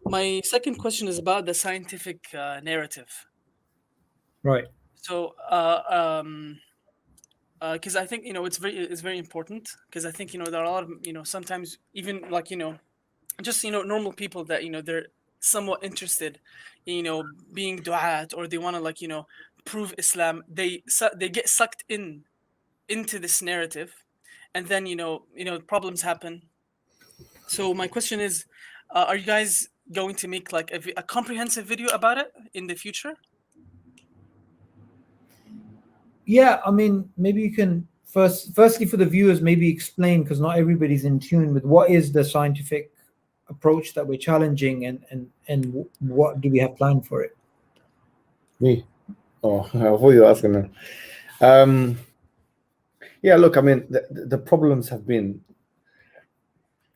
My second question is about the scientific narrative. Right. So, because I think it's very important. Because I think there are a lot of sometimes even like just normal people that they're somewhat interested in being du'at, or they want to like prove Islam. They get sucked into this narrative, and then problems happen. So my question is, are you guys going to make like a comprehensive video about it in the future? Yeah, I mean, maybe you can firstly for the viewers, maybe explain, because not everybody's in tune with what is the scientific approach that we're challenging, and what do we have planned for it. Me? Oh, I thought you were asking that. Yeah, look, I mean, the problems have been,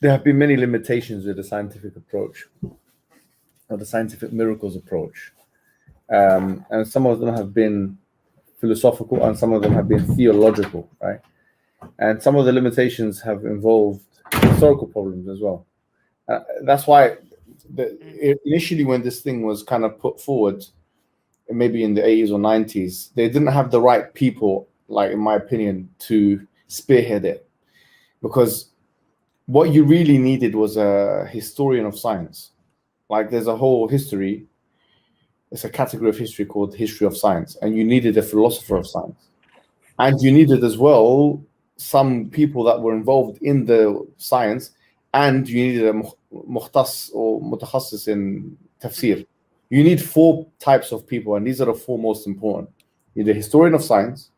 there have been many limitations with the scientific approach, or the scientific miracles approach. And some of them have been philosophical, and some of them have been theological, right? And some of the limitations have involved historical problems as well. That's why initially when this thing was kind of put forward, maybe in the 80s or 90s, they didn't have the right people, like in my opinion, to spearhead it. Because what you really needed was a historian of science. Like there's a whole history, it's a category of history called history of science, and you needed a philosopher of science. And you needed as well some people that were involved in the science, and you needed a mukhtas or mutakhassis in tafsir. You need 4 types of people, and these are the 4 most important. You need a historian of science,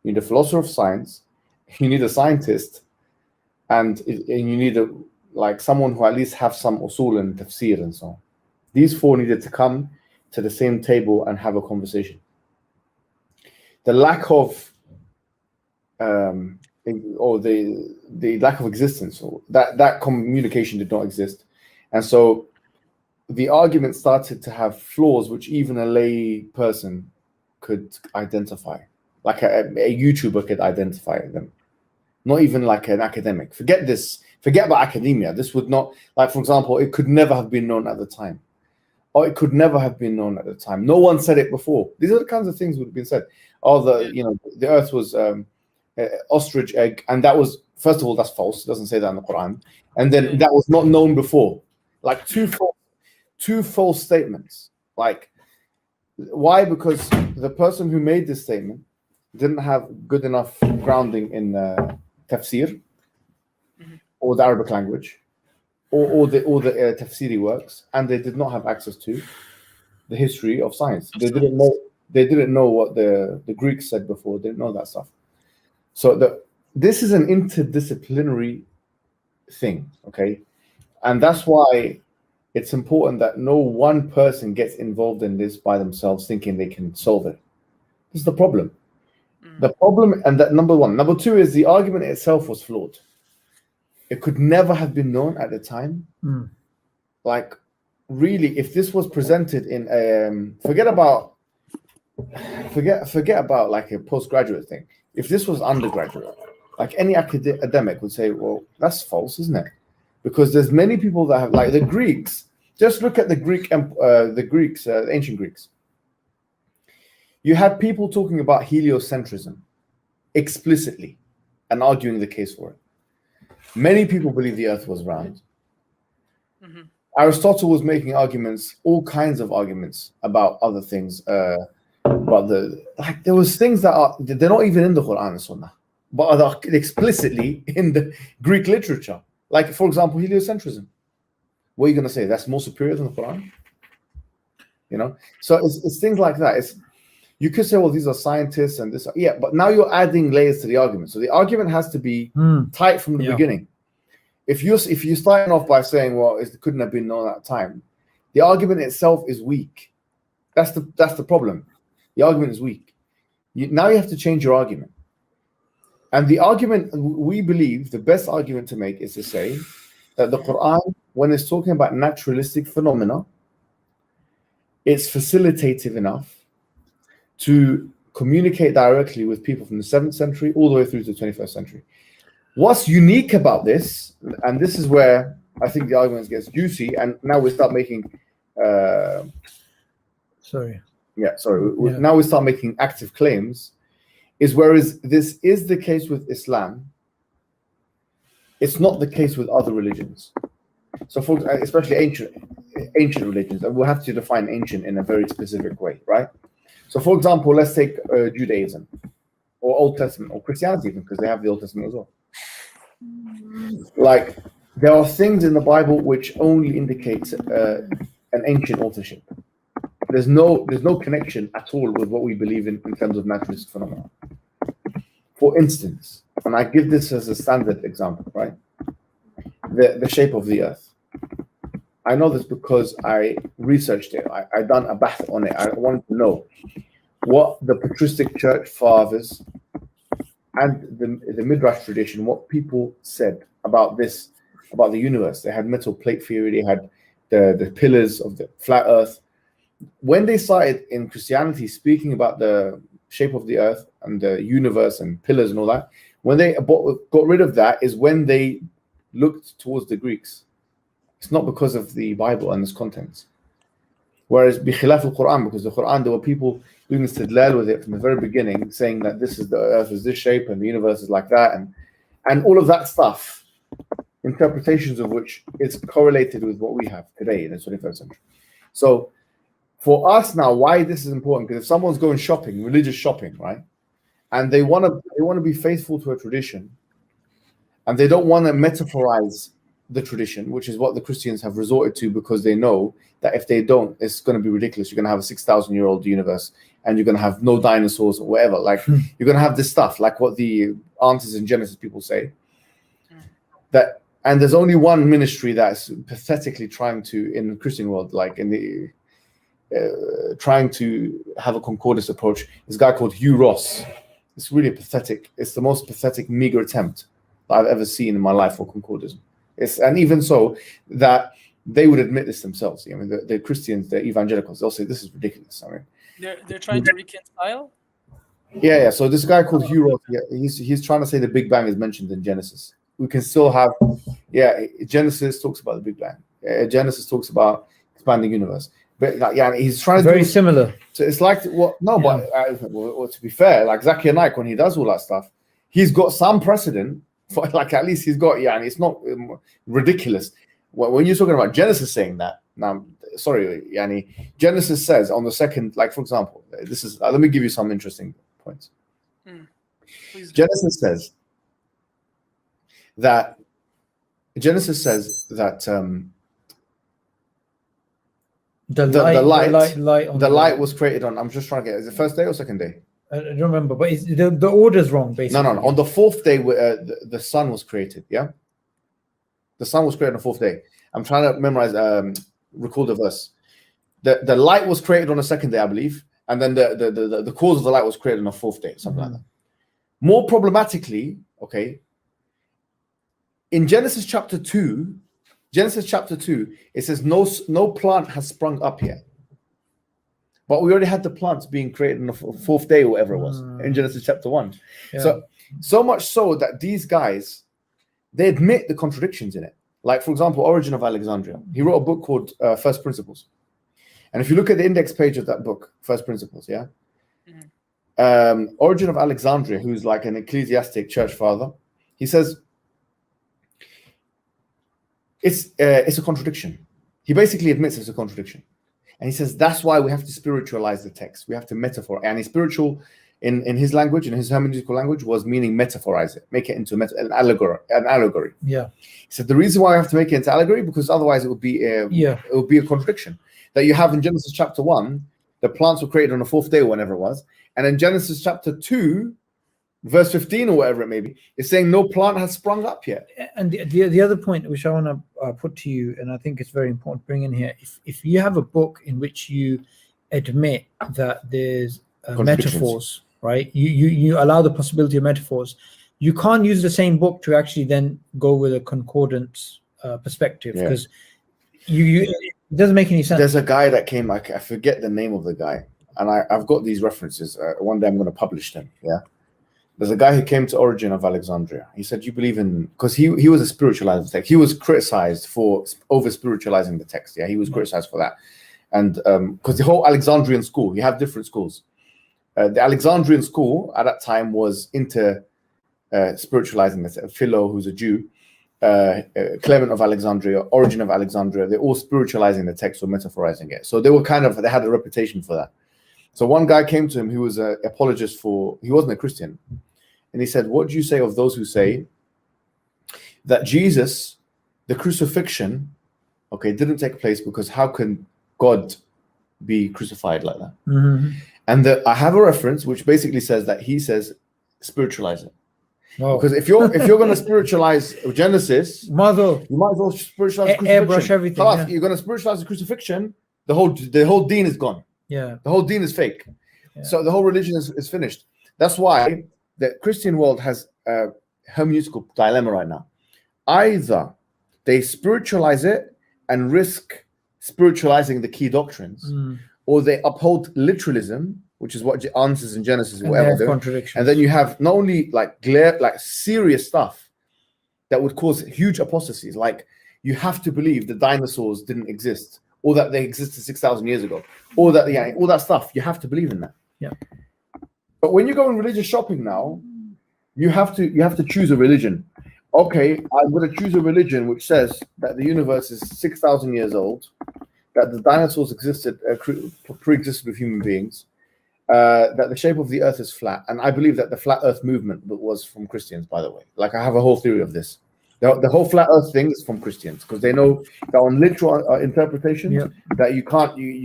you need a philosopher of science, you need a scientist, and you need like someone who at least have some usul and tafsir and so on. These 4 needed to come to the same table and have a conversation. The lack of or the lack of existence, or that communication did not exist, and so the argument started to have flaws which even a lay person could identify, like a YouTuber could identify them, not even like an academic. Forget about academia. This would not, like, for example, it could never have been known at the time, or it could never have been known at the time. No one said it before. These are the kinds of things that would have been said. Oh, the earth was ostrich egg, and that was, first of all, that's false. It doesn't say that in the Quran. And then that was not known before. Like two false statements. Like, why? Because the person who made this statement didn't have good enough grounding in tafsir or the Arabic language, or the tafsiri works, and they did not have access to the history of science. They didn't know what the Greeks said before. They didn't know that stuff. So this is an interdisciplinary thing, okay? And that's why it's important that no one person gets involved in this by themselves thinking they can solve it. This is the problem. The problem, and that number one. Number two is the argument itself was flawed. It could never have been known at the time. Like, really, if this was presented in forget about like a postgraduate thing. If this was undergraduate, like any academic would say, well, that's false, isn't it? Because there's many people that have, like the Greeks. Just look at the ancient Greeks. You had people talking about heliocentrism explicitly and arguing the case for it. Many people believe the earth was round. Aristotle was making arguments, all kinds of arguments about other things. But there was things that they're not even in the Quran and Sunnah, but are explicitly in the Greek literature. Like, for example, heliocentrism. What are you going to say? That's more superior than the Quran? You know? So it's things like that. You could say, well, these are scientists and this. Yeah, but now you're adding layers to the argument. So the argument has to be tight from the beginning. If you're starting off by saying, well, it couldn't have been known at that time, the argument itself is weak. That's the problem. The argument is weak. Now you have to change your argument. And the argument, we believe, the best argument to make is to say that the Quran, when it's talking about naturalistic phenomena, it's facilitative enough to communicate directly with people from the 7th century all the way through to the 21st century. What's unique about this, and this is where I think the argument gets juicy, and now we start making. Sorry. Yeah, sorry. Yeah. Now we start making active claims. Is whereas this is the case with Islam, it's not the case with other religions. So, for especially ancient religions, and we'll have to define ancient in a very specific way, right? So, for example, let's take Judaism, or Old Testament, or Christianity, even because they have the Old Testament as well. Like, there are things in the Bible which only indicate an ancient authorship. There's no connection at all with what we believe in terms of naturalistic phenomena. For instance, and I give this as a standard example, right? The shape of the earth. I know this because I researched it. I done a bath on it. I wanted to know what the patristic church fathers and the Midrash tradition, what people said about this, about the universe. They had metal plate theory. They had the pillars of the flat earth. When they started in Christianity speaking about the shape of the earth and the universe and pillars and all that, when they got rid of that is when they looked towards the Greeks. It's not because of the Bible and its contents. Whereas bikhilaf al-Quran, because the Quran, there were people doing istidlal with it from the very beginning, saying that this is the earth is this shape and the universe is like that, and all of that stuff, interpretations of which is correlated with what we have today in the 21st century. So for us now, why this is important, because if someone's going shopping, religious shopping, right, and they want to be faithful to a tradition, and they don't want to metaphorize the tradition, which is what the Christians have resorted to, because they know that if they don't, it's going to be ridiculous. You're going to have a 6,000-year-old universe, and you're going to have no dinosaurs or whatever. Like you're going to have this stuff, like what the answers in Genesis people say. That, and there's only one ministry that's pathetically trying to, in the Christian world, like in the trying to have a concordance approach. This guy called Hugh Ross. It's really pathetic. It's the most pathetic, meager attempt that I've ever seen in my life for concordism. And even so, that they would admit this themselves. I mean, the Christians, the evangelicals, they'll say this is ridiculous. I mean, they're trying to reconcile. Yeah. So this guy called Hugh Ross, he's trying to say the Big Bang is mentioned in Genesis. We can still have, Genesis talks about the Big Bang. Genesis talks about expanding universe. But he's trying to very similar. So it's like but to be fair, like Zakir Naik, when he does all that stuff, he's got some precedent. For, like at least he's got, it's not ridiculous. When you're talking about Genesis saying that, now, sorry, Genesis says on the second, like for example, this is, let me give you some interesting points. Genesis says that the light was created on, I'm just trying to get, is it first day or second day? I don't remember, but the order's wrong, basically. No. On the fourth day, the sun was created, yeah? The sun was created on the fourth day. I'm trying to memorize, recall the verse. The light was created on the second day, I believe, and then the cause of the light was created on the fourth day, something like that. More problematically, okay, in Genesis chapter 2, it says no plant has sprung up yet. But we already had the plants being created on the fourth day or whatever it was in Genesis chapter 1. Yeah. So much so that these guys, they admit the contradictions in it. Like, for example, Origin of Alexandria. He wrote a book called First Principles. And if you look at the index page of that book, First Principles, yeah? Origin of Alexandria, who's like an ecclesiastic church father, he says, it's a contradiction. He basically admits it's a contradiction. And he says that's why we have to spiritualize the text. We have to metaphor. And spiritual, in his language, in his hermeneutical language, was meaning metaphorize it, make it into an allegory. Yeah. He said the reason why we have to make it into allegory, because otherwise it would be a contradiction. That you have in Genesis chapter 1, the plants were created on the fourth day or whenever it was. And in Genesis chapter 2, verse 15 or whatever it may be, it's saying no plant has sprung up yet. And the other point which I want to put to you, and I think it's very important to bring in here, if you have a book in which you admit that there's metaphors, right? You allow the possibility of metaphors. You can't use the same book to actually then go with a concordance perspective, because it doesn't make any sense. There's a guy that came, I forget the name of the guy, and I've got these references. One day I'm going to publish them. Yeah. There's a guy who came to Origin of Alexandria. He said, "You believe in," because he was a spiritualizer of the text. He was criticized for over spiritualizing the text. Yeah, he was criticized for that, and because the whole Alexandrian school, you have different schools. The Alexandrian school at that time was into spiritualizing this. Philo, who's a Jew, Clement of Alexandria, Origin of Alexandria, they're all spiritualizing the text or metaphorizing it. So they had a reputation for that. So one guy came to him who was an apologist he wasn't a Christian. And he said, "What do you say of those who say that Jesus, the crucifixion, didn't take place because how can God be crucified like that?" Mm-hmm. And I have a reference which basically says that he says, spiritualize it. Oh. Because if you're going to spiritualize Genesis, you might as well spiritualize crucifixion. Airbrush everything. Yeah. You're going to spiritualize the crucifixion, the whole deen is gone. Yeah. The whole deen is fake. Yeah. So the whole religion is finished. That's why the Christian world has a hermeneutical dilemma right now. Either they spiritualize it and risk spiritualizing the key doctrines, or they uphold literalism, which is what answers in Genesis, and whatever. Contradiction. And then you have not only serious stuff that would cause huge apostasies, like you have to believe the dinosaurs didn't exist, or that they existed 6,000 years ago, or that all that stuff. You have to believe in that. Yeah. But when you go in religious shopping now, you have to choose a religion. Okay, I'm going to choose a religion which says that the universe is 6,000 years old, that the dinosaurs existed, pre-existed with human beings, that the shape of the earth is flat. And I believe that the flat earth movement was from Christians, by the way. Like, I have a whole theory of this. The whole flat earth thing is from Christians, because they know that on literal interpretation, that you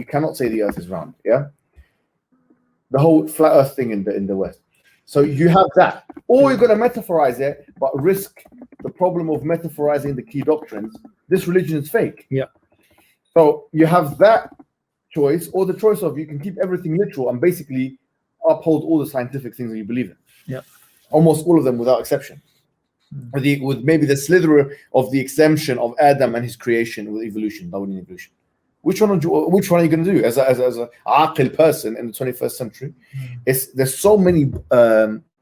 cannot say the earth is round. Yeah. The whole flat earth thing in the West. So you have that, or you're going to metaphorize it, but risk the problem of metaphorizing the key doctrines. This religion is fake. Yeah. So you have that choice, or the choice of you can keep everything literal and basically uphold all the scientific things that you believe in. Yeah. Almost all of them without exception. With maybe the slither of the exemption of Adam and his creation with evolution, Darwinian evolution. Which one are you going to do as a aqil person in the 21st century? There's so many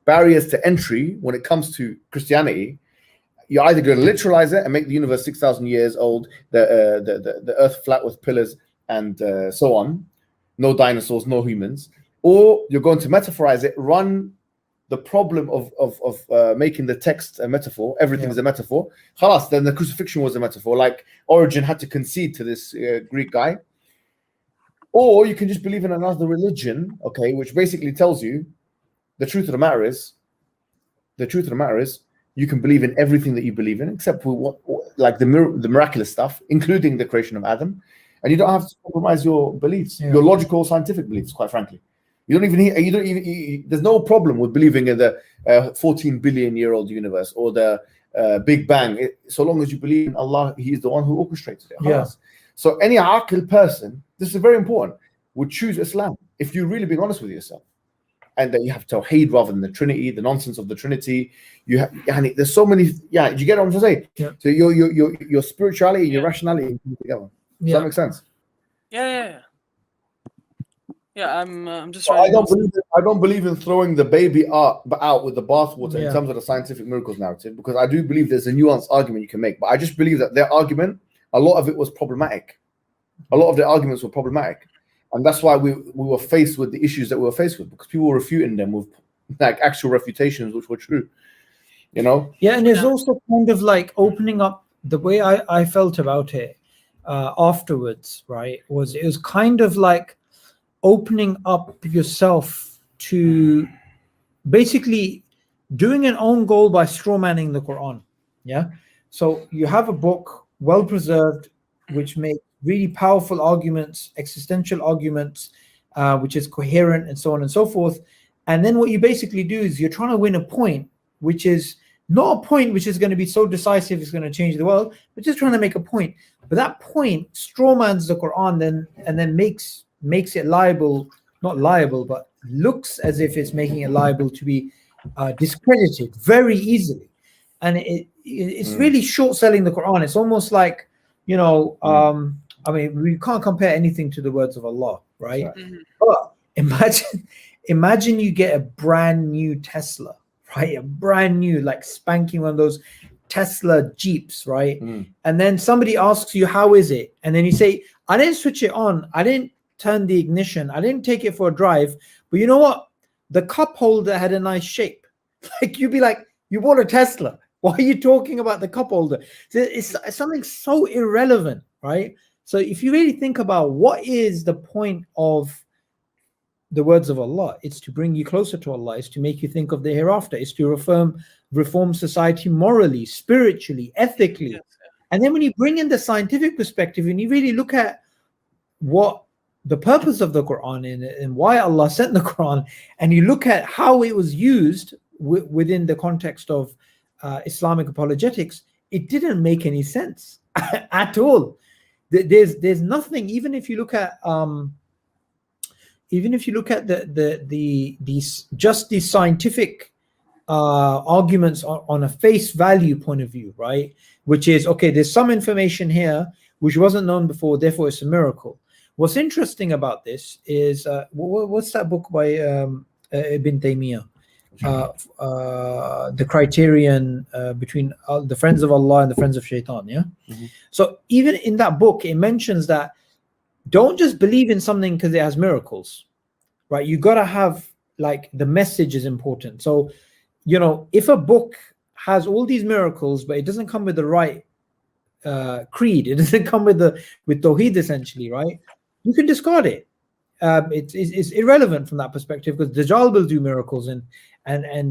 barriers to entry when it comes to Christianity. You're either going to literalize it and make the universe 6,000 years old, the earth flat with pillars and so on, no dinosaurs, no humans, or you're going to metaphorize it, run the problem of making the text a metaphor. Everything is a metaphor. Khalas, then the crucifixion was a metaphor. Like Origin had to concede to this Greek guy. Or you can just believe in another religion, which basically tells you the truth of the matter is you can believe in everything that you believe in, except for the miraculous stuff, including the creation of Adam, and you don't have to compromise your beliefs, your logical, scientific beliefs. Quite frankly, there's no problem with believing in the 14 billion year old universe or the Big Bang, so long as you believe in Allah. He is the one who orchestrated it. Yeah. So any aqil person, this is very important, would choose Islam if you're really being honest with yourself. And that you have Tawheed rather than the Trinity, the nonsense of the Trinity. There's so many. Yeah, do you get what I'm trying to say? Yeah. So your spirituality, your rationality come together. Does that make sense? Yeah. I'm just. So I don't believe in throwing the baby out with the bathwater in terms of the scientific miracles narrative, because I do believe there's a nuanced argument you can make. But I just believe that their argument, a lot of it was problematic. A lot of their arguments were problematic. And that's why we were faced with the issues that we were faced with, because people were refuting them with actual refutations which were true, Yeah, and there's also kind of like opening up. The way I felt about it afterwards, right, it was kind of like opening up yourself to basically doing an own goal by strawmanning the Quran. Yeah, so you have a book well preserved, which makes really powerful arguments, existential arguments, which is coherent and so on and so forth. And then what you basically do is you're trying to win a point, which is not a point which is going to be so decisive it's going to change the world, but just trying to make a point. But that point strawmans the Quran and then makes it liable, not liable, but looks as if it's making it liable to be discredited very easily. And it's really short selling the Quran. It's almost like, I mean, we can't compare anything to the words of Allah, right? Mm-hmm. But imagine you get a brand new Tesla, right? A brand new, like spanking one of those Tesla Jeeps, right? And then somebody asks you, how is it? And then you say, I didn't switch it on. I didn't turn the ignition. I didn't take it for a drive. But you know what? The cup holder had a nice shape. Like, you'd be like, you bought a Tesla. Why are you talking about the cup holder? It's something so irrelevant, right? So if you really think about what is the point of the words of Allah, it's to bring you closer to Allah, it's to make you think of the hereafter, it's to reform society morally, spiritually, ethically. Yes. And then when you bring in the scientific perspective and you really look at what the purpose of the Quran and why Allah sent the Quran, and you look at how it was used within the context of Islamic apologetics, it didn't make any sense at all. There's nothing. Even if you look at the scientific arguments on a face value point of view, right? Which is, okay, there's some information here which wasn't known before, therefore it's a miracle. What's interesting about this is what's that book by Ibn Taymiyyah? The criterion between the friends of Allah and the friends of Shaitan. Yeah. So even in that book, it mentions that don't just believe in something because it has miracles, right? You got to have, like, the message is important. So, you know, if a book has all these miracles but it doesn't come with the right creed, it doesn't come with Tawheed, essentially, right? You can discard it. It's irrelevant from that perspective, because Dajjal will do miracles and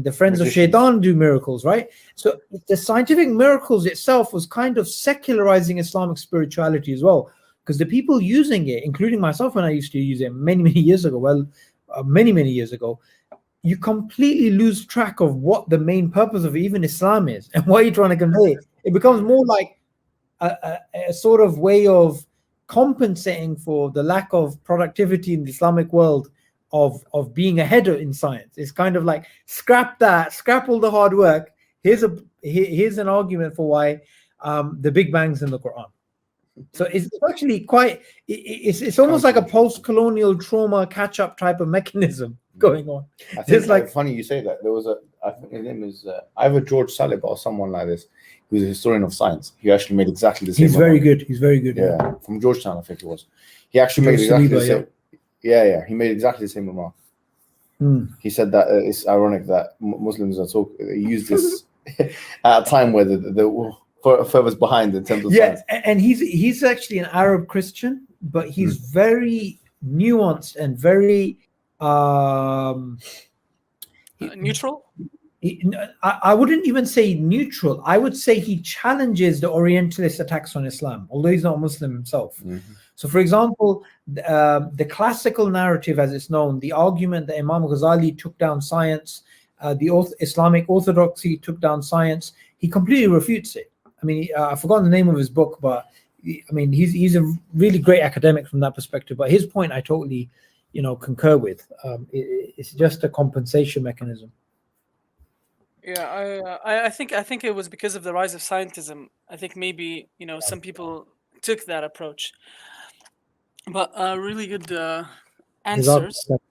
the friends of Shaitan do miracles, right? So the scientific miracles itself was kind of secularizing Islamic spirituality as well, because the people using it, including myself when I used to use it many years ago, many years ago, you completely lose track of what the main purpose of even Islam is and what you're trying to convey. It becomes more like a sort of way of compensating for the lack of productivity in the Islamic world of being ahead in science. It's kind of like, scrap all the hard work. Here's an argument for why the Big Bang's in the Quran. So it's actually quite, it's almost like a post-colonial trauma catch-up type of mechanism going on. I think it's like, funny you say that. There was I think his name is either George Salib or someone like this, who's a historian of science. He actually made exactly the same. He's very good. He's very good. Yeah, from Georgetown, I think it was. He actually made exactly the same. Yeah. He made exactly the same remark. He said that it's ironic that Muslims use this at a time where the furthest behind in terms of science. And he's actually an Arab Christian, but he's very nuanced and very neutral. I wouldn't even say neutral. I would say he challenges the Orientalist attacks on Islam, although he's not a Muslim himself. So, for example, the classical narrative, as it's known, the argument that Imam Ghazali took down science, the Islamic orthodoxy took down science, he completely refutes it. I mean, I've forgotten the name of his book, but I mean, he's a really great academic from that perspective. But his point, I totally, concur with. It's just a compensation mechanism. Yeah, I think it was because of the rise of scientism. I think maybe some people took that approach. But really good answers.